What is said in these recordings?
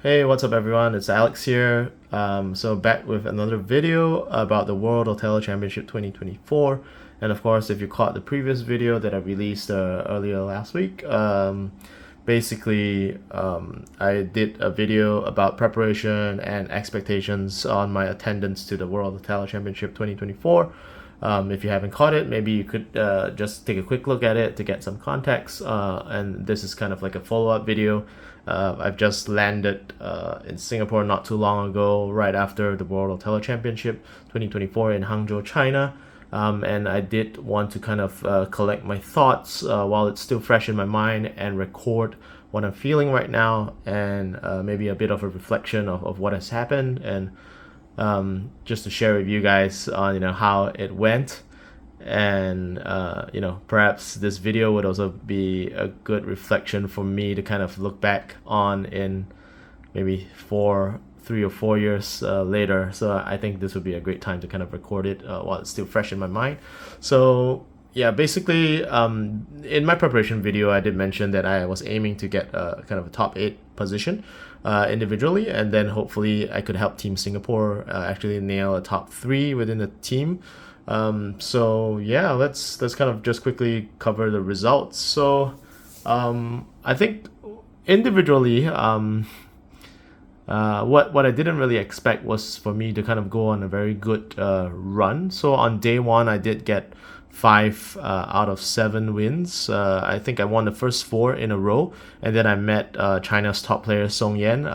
Hey, what's up everyone? It's Alex here. So back with another video about the World Othello Championship 2024. And of course, if you caught the previous video that I released earlier last week, I did a video about preparation and expectations on my attendance to the World Othello Championship 2024. If you haven't caught it, maybe you could just take a quick look at it to get some context. And this is kind of like a follow-up video. I've just landed in Singapore not too long ago, right after the World Othello Championship 2024 in Hangzhou, China. And I did want to kind of collect my thoughts while it's still fresh in my mind and record what I'm feeling right now, and maybe a bit of a reflection of what has happened, and just to share with you guys on how it went. And perhaps this video would also be a good reflection for me to kind of look back on in maybe 3 or 4 years later. So I think this would be a great time to kind of record it while it's still fresh in my mind. So yeah, basically, in my preparation video, I did mention that I was aiming to get kind of a top 8 position individually, and then hopefully I could help Team Singapore actually nail a top 3 within the team. So yeah, let's kind of just quickly cover the results. So I think individually, what I didn't really expect was for me to kind of go on a very good run. So on day 1, I did get 5 out of 7 wins. I think I won the first 4 in a row, and then I met China's top player Song Yan,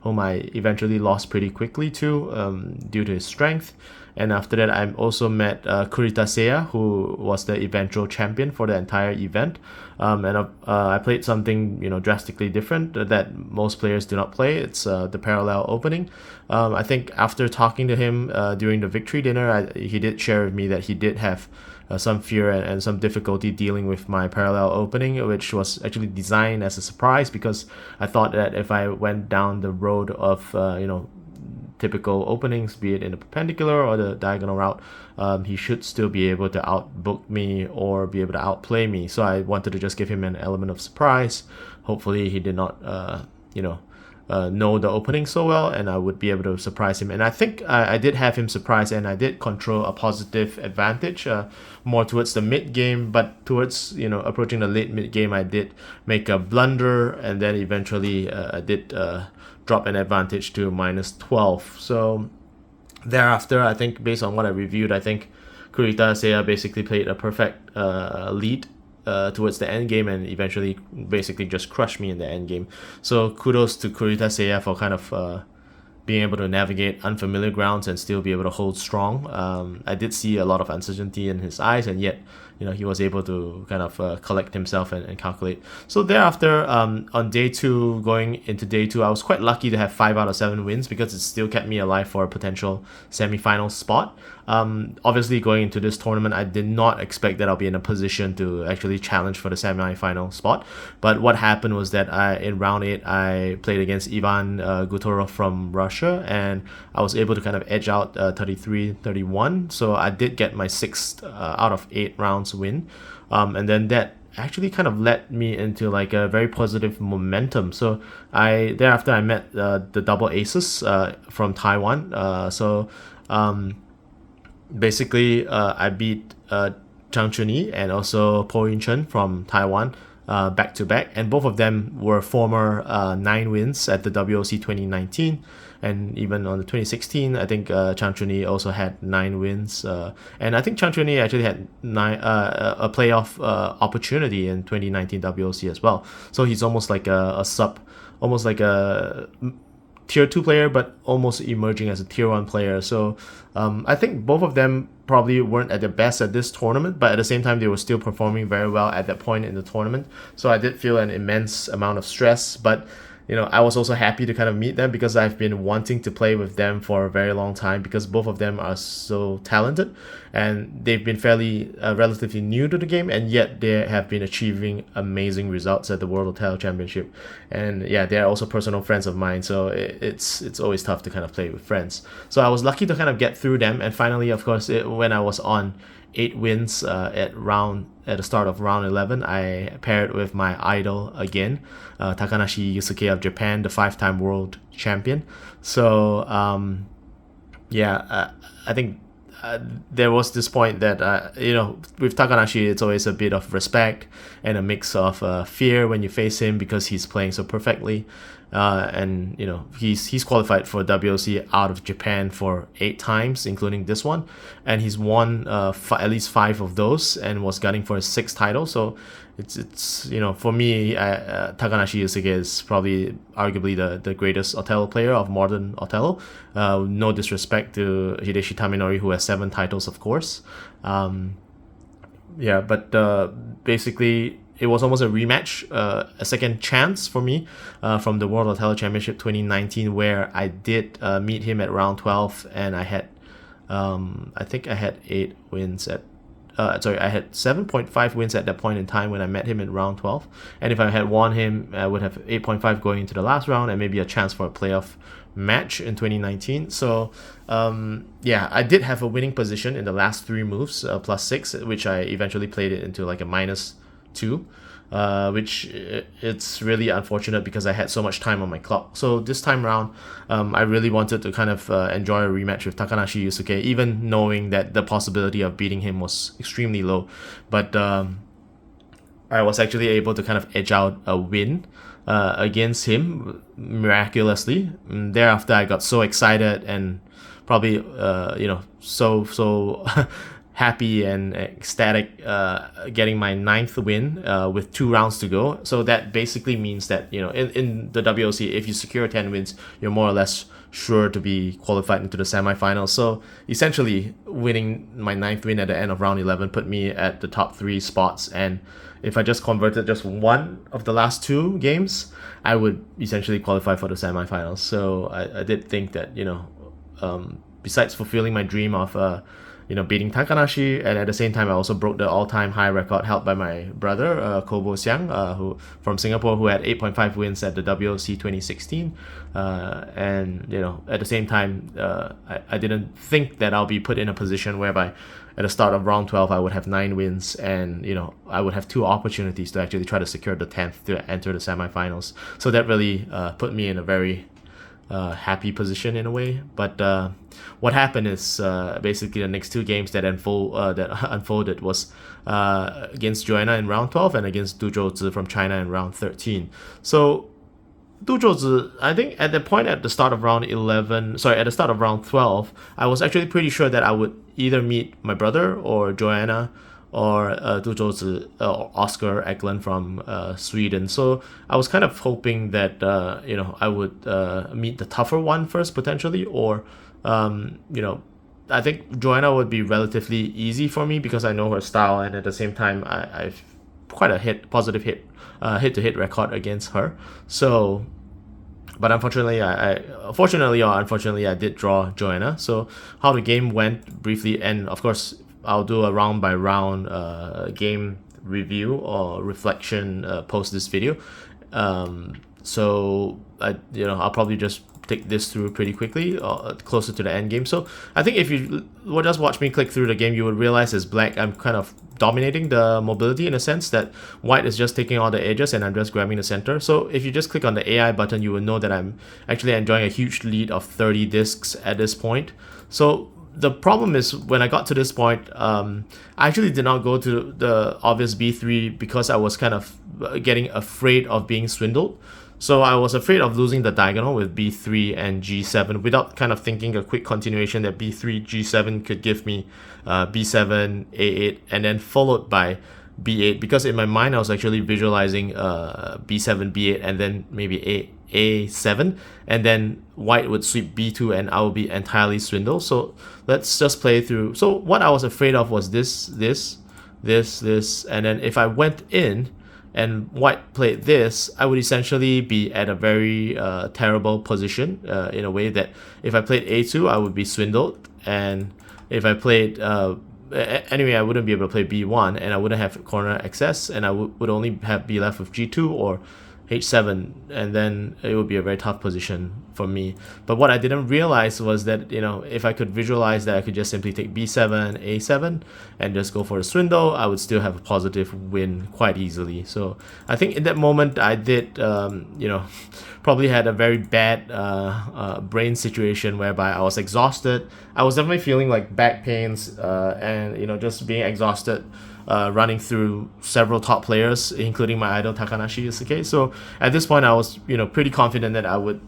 whom I eventually lost pretty quickly to due to his strength. And after that, I also met Kurita, who was the eventual champion for the entire event. I played something drastically different that most players do not play. It's the parallel opening. I think after talking to him during the victory dinner, he did share with me that he did have some fear and some difficulty dealing with my parallel opening, which was actually designed as a surprise, because I thought that if I went down the road of typical openings, be it in the perpendicular or the diagonal route, he should still be able to outbook me or be able to outplay me. So I wanted to just give him an element of surprise. Hopefully he did not know the opening so well, and I would be able to surprise him. And I think I did have him surprised, and I did control a positive advantage more towards the mid game, but towards approaching the late mid game, I did make a blunder, and then eventually I did drop an advantage to -12. So thereafter, I think based on what I reviewed, I think Kurita Seiya basically played a perfect lead towards the end game, and eventually basically just crushed me in the end game. So kudos to Kurita Seiya for kind of being able to navigate unfamiliar grounds and still be able to hold strong. I did see a lot of uncertainty in his eyes, and yet he was able to kind of collect himself and calculate. So thereafter, on day 2, going into day 2, I was quite lucky to have 5 out of 7 wins, because it still kept me alive for a potential semi-final spot. Obviously, going into this tournament, I did not expect that I'll be in a position to actually challenge for the semi-final spot. But what happened was that in round 8, I played against Ivan Gutorov from Russia, and I was able to kind of edge out 33-31. So I did get my 6th out of 8 rounds win. And then that actually kind of led me into like a very positive momentum. So thereafter I met the double aces from Taiwan. Basically, I beat Zhang Chunyi and also Po Yun-chen from Taiwan back to back, and both of them were former 9 wins at the WOC 2019, and even on the 2016, I think Zhang Chunyi also had 9 wins, and I think Zhang Chunyi actually had a playoff opportunity in 2019 WOC as well. So he's almost like a tier 2 player, but almost emerging as a tier 1 player. So I think both of them probably weren't at their best at this tournament, but at the same time they were still performing very well at that point in the tournament. So I did feel an immense amount of stress, but I was also happy to kind of meet them, because I've been wanting to play with them for a very long time, because both of them are so talented, and they've been fairly relatively new to the game, and yet they have been achieving amazing results at the World Othello Championship. And yeah, they're also personal friends of mine, so it's always tough to kind of play with friends. So I was lucky to kind of get through them, and finally, of course, when I was on 8 wins at the start of round 11. I paired with my idol again, Takanashi Yusuke of Japan, the 5-time world champion. So I think there was this point that with Takanashi, it's always a bit of respect and a mix of fear when you face him because he's playing so perfectly. And he's qualified for WOC out of Japan for 8 times, including this one, and he's won at least 5 of those and was gunning for his 6th title. So it's for me, Takanashi Yusuke is probably arguably the greatest Othello player of modern Othello. No disrespect to Hideshi Taminori, who has 7 titles, of course. But basically, it was almost a rematch, a second chance for me from the World Othello Championship 2019, where I did meet him at round 12, and I had, I think I had 8 wins at, I had 7.5 wins at that point in time when I met him in round 12. And if I had won him, I would have 8.5 going into the last round and maybe a chance for a playoff match in 2019. So I did have a winning position in the last 3 moves, +6, which I eventually played it into like a -2, which it's really unfortunate because I had so much time on my clock. So this time around, I really wanted to kind of enjoy a rematch with Takanashi Yusuke, even knowing that the possibility of beating him was extremely low. But I was actually able to kind of edge out a win against him miraculously. And thereafter, I got so excited and probably so happy and ecstatic getting my 9th win with 2 rounds to go. So that basically means that in the WOC, if you secure 10 wins, you're more or less sure to be qualified into the semifinals. So essentially, winning my 9th win at the end of round 11 put me at the top 3 spots. And if I just converted just one of the last 2 games, I would essentially qualify for the semifinals. So I did think that besides fulfilling my dream of beating Takanashi, and at the same time I also broke the all-time high record held by my brother Kobo Xiang, who from Singapore, who had 8.5 wins at the WOC 2016, and at the same time I didn't think that I'll be put in a position whereby at the start of round 12 I would have 9 wins and I would have 2 opportunities to actually try to secure the 10th to enter the semifinals. So that really put me in a very happy position in a way. But what happened is basically the next 2 games that unfolded was against Joanna in round 12 and against Du Zhouzi from China in round 13. So Du Zhouzi, I think at the point at the start of round 12, I was actually pretty sure that I would either meet my brother or Joanna or Du Zhouzi or Oscar Eklund from Sweden. So I was kind of hoping that I would meet the tougher one first potentially, or I think Joanna would be relatively easy for me because I know her style, and at the same time I've quite a positive hit-to-hit record against her. So, but unfortunately, fortunately or unfortunately, I did draw Joanna. So how the game went briefly, and of course I'll do a round by round game review or reflection post this video. So I'll probably just take this through pretty quickly, closer to the end game. So I think if you would just watch me click through the game, you would realize as black I'm kind of dominating the mobility in a sense that white is just taking all the edges and I'm just grabbing the center. So if you just click on the AI button, you will know that I'm actually enjoying a huge lead of 30 discs at this point. So the problem is when I got to this point, I actually did not go to the obvious B3 because I was kind of getting afraid of being swindled. So I was afraid of losing the diagonal with B3 and G7 without kind of thinking a quick continuation that B3, G7 could give me B7, A8, and then followed by B8, because in my mind I was actually visualizing B7, B8, and then maybe A7, and then white would sweep B2 and I would be entirely swindled. So let's just play through. So what I was afraid of was this, and then if I went in and white played this, I would essentially be at a very terrible position in a way that if I played A2, I would be swindled, and if I played anyway, I wouldn't be able to play B1 and I wouldn't have corner access, and I would only be left with G2 or h7, and then it would be a very tough position for me. But what I didn't realize was that, if I could visualize that I could just simply take b7, a7, and just go for a swindle, I would still have a positive win quite easily. So I think in that moment I did, probably had a very bad brain situation whereby I was exhausted. I was definitely feeling like back pains, and just being exhausted, running through several top players, including my idol Takanashi Yusuke. So at this point, I was pretty confident that I would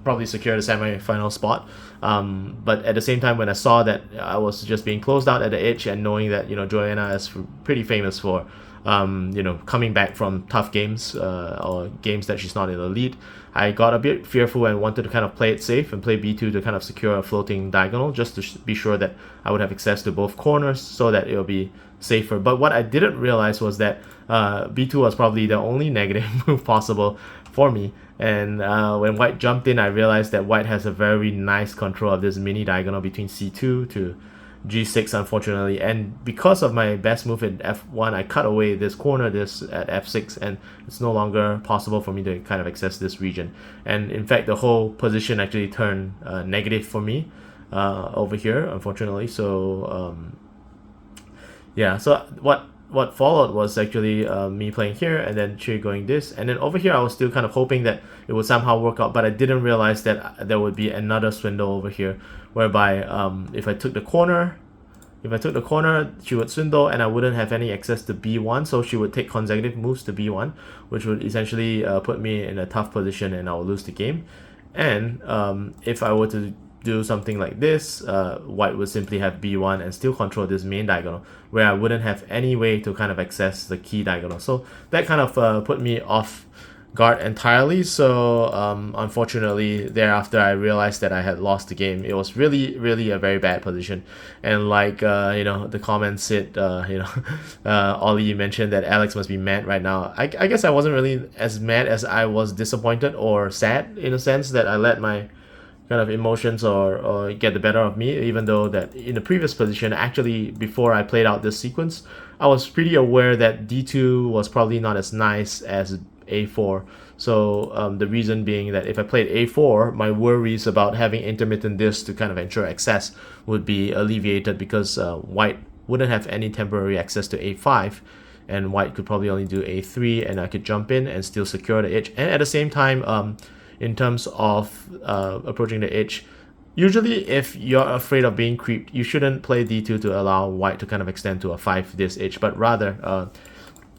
probably secure the semi-final spot. But at the same time, when I saw that I was just being closed out at the edge, and knowing that Joanna is pretty famous for coming back from tough games, or games that she's not in the lead, I got a bit fearful and wanted to kind of play it safe and play b2 to kind of secure a floating diagonal, just to be sure that I would have access to both corners so that it'll be safer. But what I didn't realize was that b2 was probably the only negative move possible for me. And when white jumped in, I realized that white has a very nice control of this mini diagonal between c2 to g6, unfortunately. And because of my best move in f1, I cut away this corner this at f6, and it's no longer possible for me to kind of access this region. And in fact, the whole position actually turned negative for me over here, unfortunately. So yeah, so what followed was actually me playing here, and then Chi going this, and then over here I was still kind of hoping that it would somehow work out, but I didn't realize that there would be another swindle over here, whereby if I took the corner, she would swindle and I wouldn't have any access to b1, so she would take consecutive moves to b1, which would essentially put me in a tough position and I will lose the game. And if I were to do something like this, white would simply have b1 and still control this main diagonal, where I wouldn't have any way to kind of access the key diagonal. So that kind of put me off guard entirely. So unfortunately, thereafter I realized that I had lost the game. It was really, really a very bad position. And like the comments said, Ollie mentioned that Alex must be mad right now. I guess I wasn't really as mad as I was disappointed or sad, in a sense that I let my kind of emotions or get the better of me, even though that in the previous position, actually before I played out this sequence, I was pretty aware that d2 was probably not as nice as a4. So the reason being that if I played a4, my worries about having intermittent disc to kind of ensure access would be alleviated, because white wouldn't have any temporary access to a5, and white could probably only do a3, and I could jump in and still secure the edge. And at the same time, in terms of approaching the edge, usually if you're afraid of being creeped, you shouldn't play d2 to allow white to kind of extend to a 5 this edge, but rather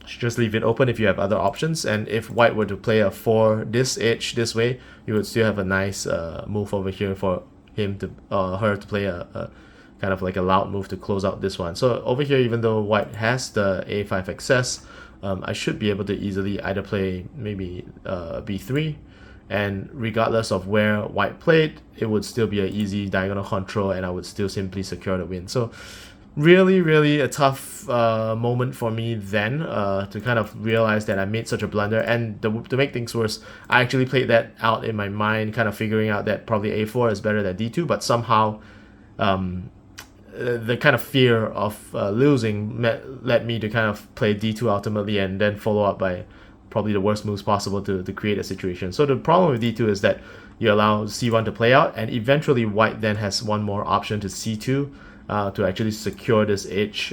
just leave it open if you have other options. And if white were to play a 4 this edge this way, you would still have a nice move over here for him to her to play a kind of like a loud move to close out this one. So over here, even though white has the a5 access, I should be able to easily either play maybe b3, and regardless of where white played, it would still be an easy diagonal control, and I would still simply secure the win. So really, really a tough moment for me then, to kind of realize that I made such a blunder. And to make things worse, I actually played that out in my mind, kind of figuring out that probably a4 is better than d2, but somehow the kind of fear of losing led me to kind of play d2 ultimately, and then follow up by probably the worst moves possible to create a situation. So the problem with d2 is that you allow c1 to play out, and eventually white then has one more option to c2 to actually secure this edge.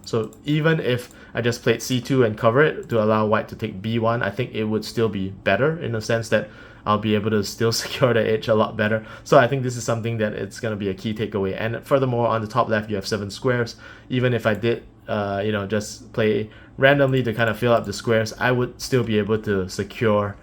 So even if I just played c2 and cover it to allow white to take b1, I think it would still be better, in the sense that I'll be able to still secure the edge a lot better. So I think this is something that it's going to be a key takeaway. And furthermore, on the top left, you have 7 squares. Even if I did just play randomly to kind of fill up the squares, I would still be able to secure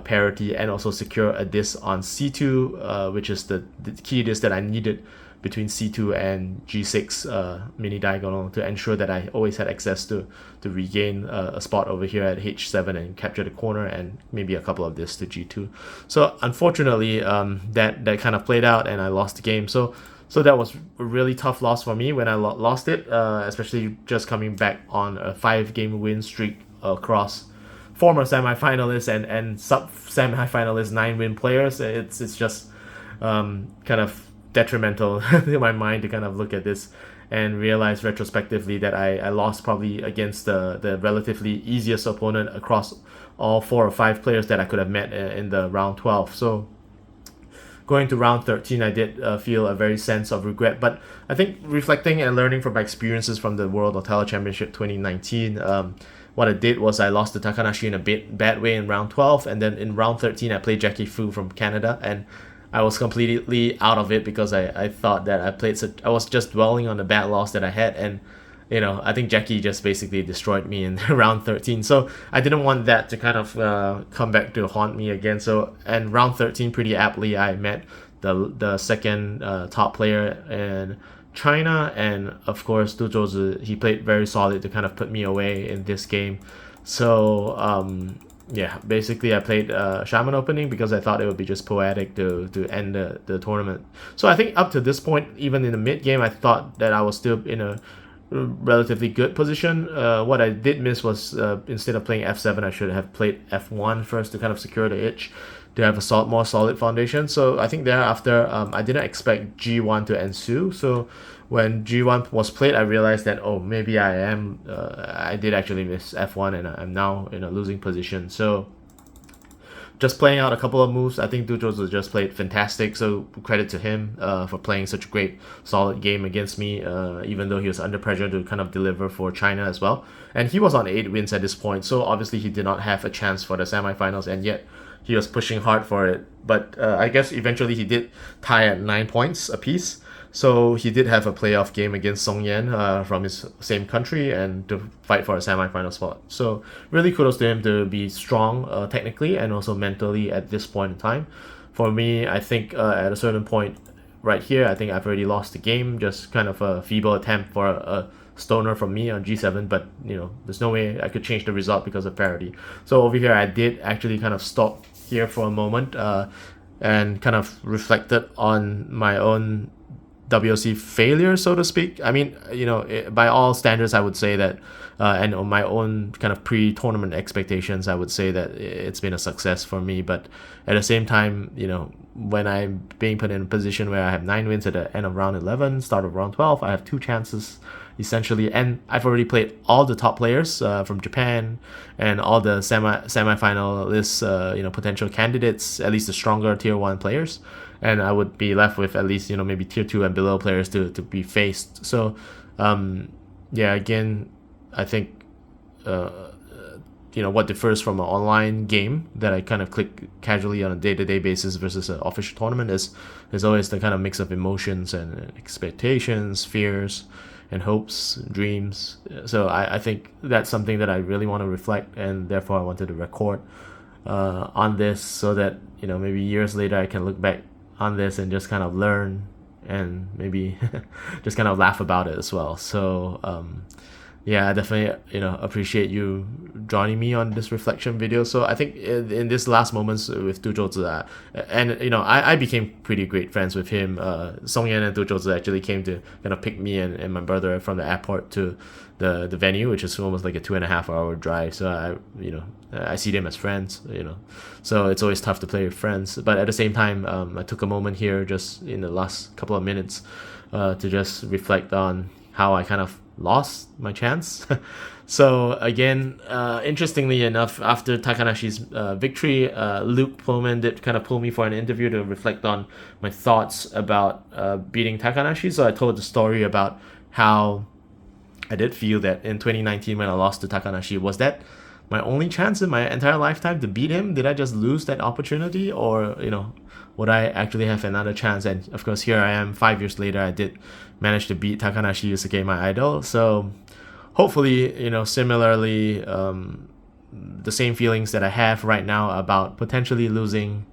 parity and also secure a disc on c2, which is the key disc that I needed between c2 and g6 mini diagonal, to ensure that I always had access to regain a spot over here at h7 and capture the corner, and maybe a couple of discs to g2. So unfortunately, that kind of played out, and I lost the game. So that was a really tough loss for me when I lost it, especially just coming back on a 5-game win streak across former semifinalists and sub-semifinalist 9-win players. It's just kind of detrimental to my mind to kind of look at this and realize retrospectively that I lost probably against the relatively easiest opponent across all 4 or 5 players that I could have met in the round 12. So going to round 13, I did feel a very sense of regret. But I think reflecting and learning from my experiences from the World Othello Championship 2019, what I did was I lost to Takanashi in a bad way in round 12, and then in round 13 I played Jackie Fu from Canada, and I was completely out of it because I thought that I was just dwelling on the bad loss that I had, and I think Jackie just basically destroyed me in round 13. So I didn't want that to kind of come back to haunt me again. So, and round 13, pretty aptly, I met the second top player in China, and of course, Du Zhouzi, he played very solid to kind of put me away in this game. So, yeah, basically I played Shaman opening because I thought it would be just poetic to end the tournament. So I think up to this point, even in the mid game, I thought that I was still in a relatively good position. What I did miss was instead of playing f7, I should have played f1 first to kind of secure the edge, to have a more solid foundation. So I think thereafter, I didn't expect g1 to ensue. So when g1 was played, I realized that, oh, maybe I did actually miss f1, and I'm now in a losing position. So just playing out a couple of moves, I think Du Zhouzi just played fantastic, so credit to him for playing such a great, solid game against me, even though he was under pressure to kind of deliver for China as well. And he was on 8 wins at this point, so obviously he did not have a chance for the semifinals, and yet he was pushing hard for it. But I guess eventually he did tie at 9 points apiece. So he did have a playoff game against Song Yan from his same country, and to fight for a semifinal spot. So really kudos to him to be strong technically and also mentally at this point in time. For me, I think at a certain point right here, I think I've already lost the game. Just kind of a feeble attempt for a stoner from me on g7, but there's no way I could change the result because of parity. So over here, I did actually kind of stop here for a moment and kind of reflected on my own WOC failure, so to speak. I mean, by all standards, I would say that, and on my own kind of pre-tournament expectations, I would say that it's been a success for me. But at the same time, when I'm being put in a position where I have 9 wins at the end of round 11, start of round 12, I have 2 chances essentially, and I've already played all the top players from Japan and all the semi-finalists, potential candidates, at least the stronger tier 1 players, and I would be left with at least maybe tier 2 and below players to be faced. So yeah, again, I think what differs from an online game that I kind of click casually on a day-to-day basis versus an official tournament is always the kind of mix of emotions and expectations, fears, and hopes, dreams. So I think that's something that I really want to reflect, and therefore I wanted to record on this so that maybe years later I can look back on this and just kind of learn and maybe just kind of laugh about it as well. So yeah, I definitely appreciate you joining me on this reflection video. So I think in this last moments with Du Zhouzi, and I became pretty great friends with him. Song Yan and Du Zhouzi actually came to kind of pick me and my brother from the airport to the venue, which is almost like a 2.5-hour drive. So I see them as friends. So it's always tough to play with friends. But at the same time, I took a moment here just in the last couple of minutes to just reflect on how I kind of lost my chance. So again, interestingly enough, after Takanashi's victory, Luke Pullman did kind of pull me for an interview to reflect on my thoughts about beating Takanashi. So I told the story about how I did feel that in 2019 when I lost to Takanashi, was that my only chance in my entire lifetime to beat him? Did I just lose that opportunity, or would I actually have another chance? And of course, here I am 5 years later, I did manage to beat Takanashi Yusuke, my idol. So hopefully, similarly, the same feelings that I have right now about potentially losing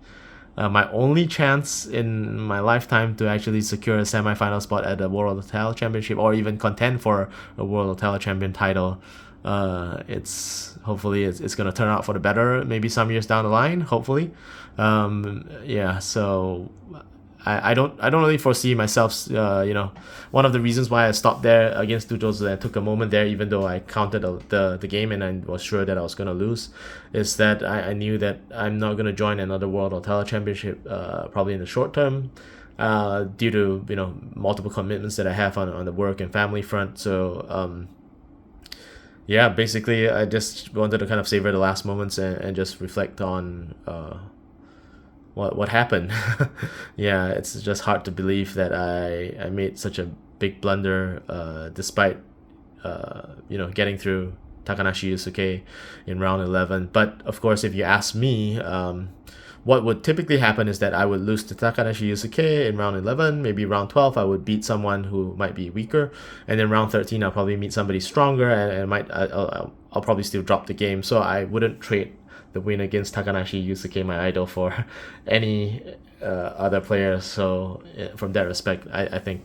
my only chance in my lifetime to actually secure a semifinal spot at the World Othello Championship, or even contend for a World Othello Champion title. Hopefully it's gonna turn out for the better, maybe some years down the line, hopefully. Yeah, so I don't really foresee myself, one of the reasons why I stopped there against Du Zhouzi and took a moment there, even though I counted the game and I was sure that I was going to lose, is that I knew that I'm not going to join another World Othello Championship probably in the short term due to, multiple commitments that I have on the work and family front. So yeah, basically, I just wanted to kind of savor the last moments and just reflect on what happened. Yeah, it's just hard to believe that I made such a big blunder, despite getting through Takanashi Yusuke in round 11. But of course, if you ask me, what would typically happen is that I would lose to Takanashi Yusuke in round 11. Maybe round 12, I would beat someone who might be weaker. And then round 13, I'll probably meet somebody stronger, and I'll probably still drop the game. So I wouldn't trade the win against Takanashi Yusuke, my idol, for any other players. So from that respect, I think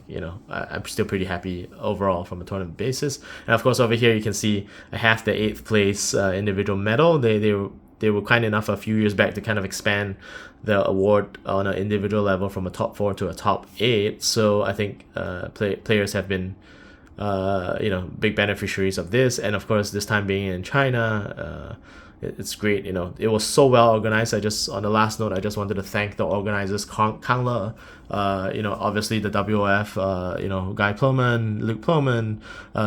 I'm still pretty happy overall from a tournament basis. And of course, over here you can see I have the 8th place individual medal. They were kind enough a few years back to kind of expand the award on an individual level from a top 4 to a top 8. So I think players have been big beneficiaries of this. And of course, this time being in China, it's great. It was so well organized. On the last note, I just wanted to thank the organizers, Kangla, obviously the WOF, Guy Ploman, Luke Ploman,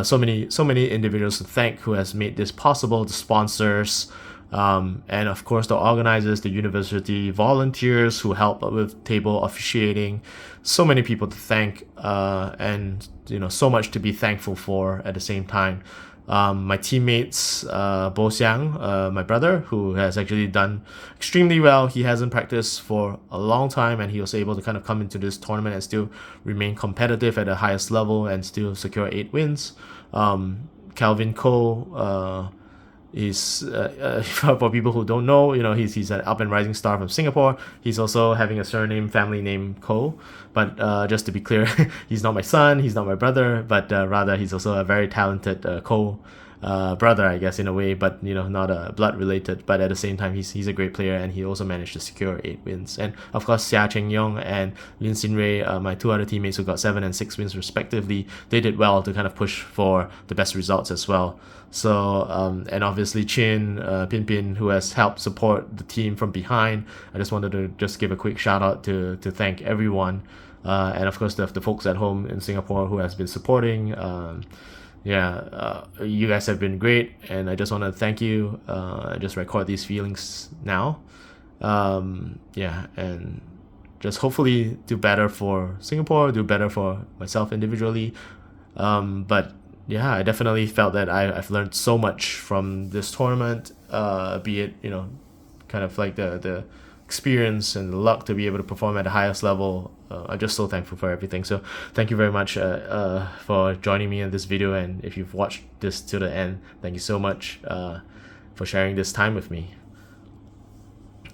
so many individuals to thank who has made this possible, the sponsors, and of course the organizers, the university volunteers who help with table officiating. So many people to thank, and so much to be thankful for at the same time. My teammates, Bo Xiang, my brother, who has actually done extremely well. He hasn't practiced for a long time, and he was able to kind of come into this tournament and still remain competitive at the highest level and still secure 8 wins. Calvin Ko, is for people who don't know, he's an up and rising star from Singapore. He's also having a family name Ko, but just to be clear, he's not my son, he's not my brother, but rather he's also a very talented Ko brother, I guess, in a way, but not blood related. But at the same time, he's a great player, and he also managed to secure 8 wins. And of course, Xia Cheng Yong and Lin Xin Rei, my 2 other teammates who got 7 and 6 wins respectively, they did well to kind of push for the best results as well. So and obviously Chin, Pin, who has helped support the team from behind. I just wanted to just give a quick shout out to thank everyone, and of course the folks at home in Singapore who has been supporting. You guys have been great, and I just want to thank you. I just record these feelings now. And just hopefully do better for Singapore, do better for myself individually. But yeah, I definitely felt that I've learned so much from this tournament, be it, kind of like the experience and the luck to be able to perform at the highest level. I'm just so thankful for everything. So thank you very much for joining me in this video. And if you've watched this to the end, thank you so much for sharing this time with me.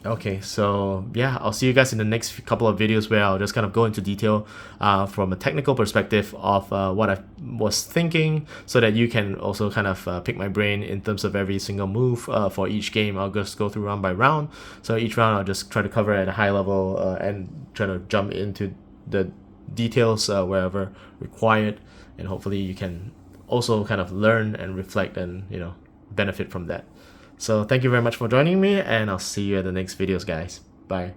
Okay, so yeah, I'll see you guys in the next couple of videos where I'll just kind of go into detail from a technical perspective of what I was thinking, so that you can also kind of pick my brain in terms of every single move for each game. I'll just go through round by round. So each round I'll just try to cover at a high level and try to jump into the details wherever required, and hopefully you can also kind of learn and reflect and benefit from that. So thank you very much for joining me, and I'll see you at the next videos, guys. Bye.